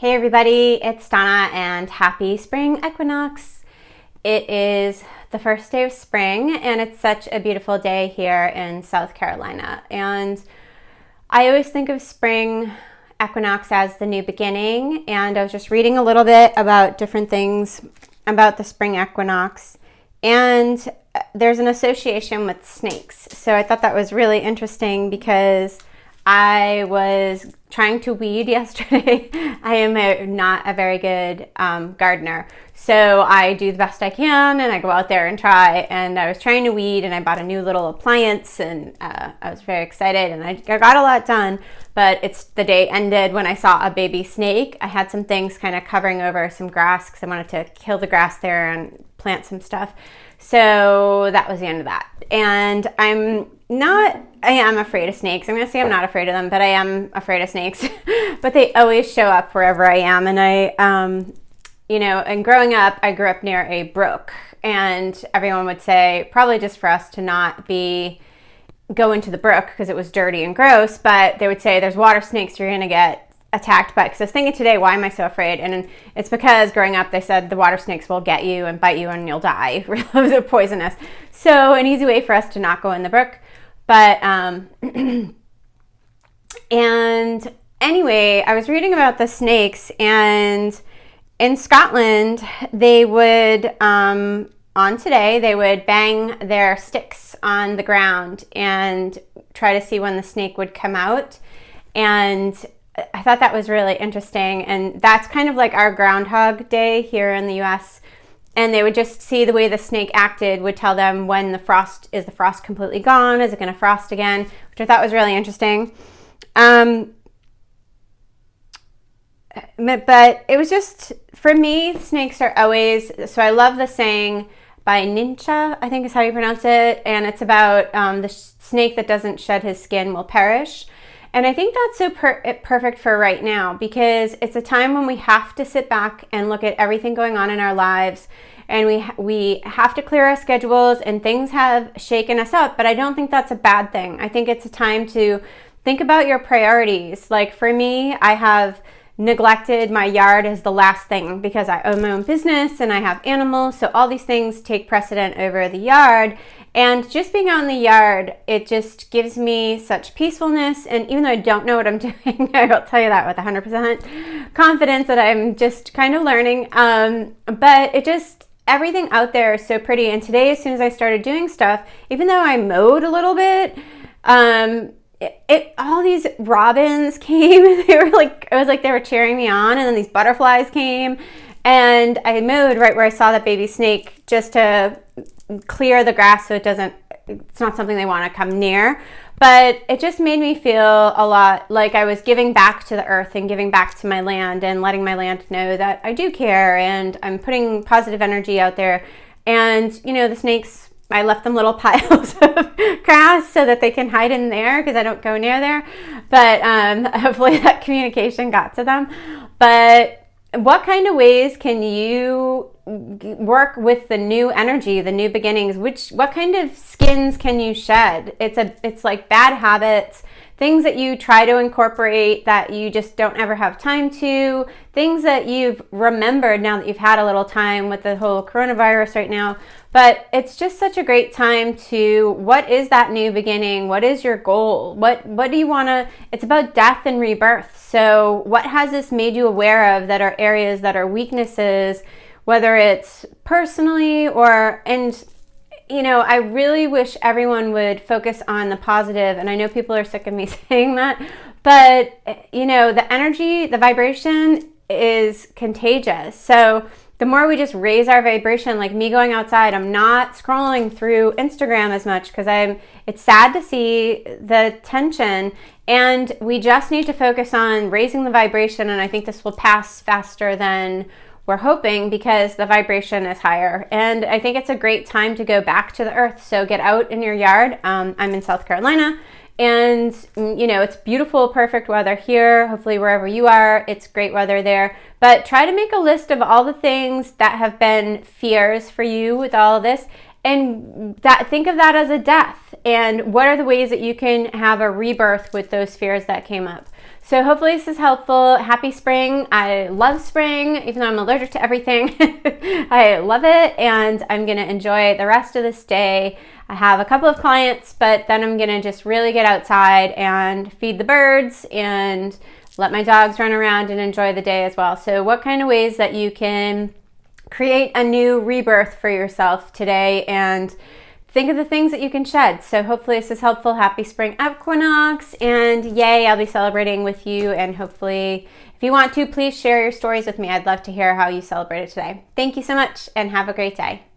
Hey everybody, it's Donna and happy spring equinox. It is the first day of spring and it's such a beautiful day here in South Carolina. And I always think of spring equinox as the new beginning, and I was just reading a little bit about different things about the spring equinox, and there's an association with snakes. So I thought that was really interesting because I was trying to weed yesterday. I am not a very good gardener, so I do the best I can and I go out there and try, and I was trying to weed and I bought a new little appliance and I was very excited and I got a lot done, but the day ended when I saw a baby snake. I had some things kind of covering over some grass because I wanted to kill the grass there and plant some stuff. So that was the end of that. And I am afraid of snakes. I'm going to say I'm not afraid of them, but I am afraid of snakes. But they always show up wherever I am. And and growing up, I grew up near a brook. And everyone would say, probably just for us to not go into the brook because it was dirty and gross, but they would say there's water snakes you're going to get attacked by. Because I was thinking today, why am I so afraid? And it's because growing up they said the water snakes will get you and bite you and you'll die. They're poisonous. So an easy way for us to not go in the brook. But and anyway, I was reading about the snakes, and in Scotland they would they would bang their sticks on the ground and try to see when the snake would come out. And I thought that was really interesting, and that's kind of like our Groundhog Day here in the US. And they would just see the way the snake acted would tell them when the frost completely gone? Is it going to frost again? Which I thought was really interesting. But it was just, for me, snakes are always, so I love the saying by Nincha, I think is how you pronounce it. And it's about the snake that doesn't shed his skin will perish. And I think that's so perfect for right now, because it's a time when we have to sit back and look at everything going on in our lives, and we have to clear our schedules, and things have shaken us up, but I don't think that's a bad thing. I think it's a time to think about your priorities. Like for me, I have neglected my yard as the last thing because I own my own business and I have animals, so all these things take precedent over the yard. And just being out in the yard, it just gives me such peacefulness. And even though I don't know what I'm doing, I'll tell you that with 100% confidence that I'm just kind of learning. But everything out there is so pretty. And today, as soon as I started doing stuff, even though I mowed a little bit, all these robins came and it was like they were cheering me on. And then these butterflies came, and I mowed right where I saw that baby snake just to clear the grass so it's not something they want to come near. But it just made me feel a lot like I was giving back to the earth and giving back to my land and letting my land know that I do care and I'm putting positive energy out there. And the snakes, I left them little piles of grass so that they can hide in there because I don't go near there. But hopefully that communication got to them. But what kind of ways can you work with the new energy, the new beginnings? What kind of skins can you shed? It's like bad habits, things that you try to incorporate that you just don't ever have time to, things that you've remembered now that you've had a little time with the whole coronavirus right now. But it's just such a great time what is that new beginning? What is your goal? What do you want to, it's about death and rebirth. So what has this made you aware of that are areas that are weaknesses, whether it's personally I really wish everyone would focus on the positive. And I know people are sick of me saying that, but the energy, the vibration is contagious. So the more we just raise our vibration, like me going outside, I'm not scrolling through Instagram as much because it's sad to see the tension, and we just need to focus on raising the vibration. And I think this will pass faster than we're hoping because the vibration is higher. And I think it's a great time to go back to the earth. So get out in your yard. I'm in South Carolina, and it's beautiful, perfect weather here. Hopefully wherever you are, it's great weather there. But try to make a list of all the things that have been fears for you with all of this, And think of that as a death. And what are the ways that you can have a rebirth with those fears that came up? So hopefully this is helpful. Happy spring. I love spring, even though I'm allergic to everything. I love it, and I'm going to enjoy the rest of this day. I have a couple of clients, but then I'm going to just really get outside and feed the birds and let my dogs run around and enjoy the day as well. So what kind of ways that you can create a new rebirth for yourself today, and think of the things that you can shed. So hopefully this is helpful. Happy spring equinox, and yay, I'll be celebrating with you. And hopefully, if you want to, please share your stories with me. I'd love to hear how you celebrated today. Thank you so much, and have a great day.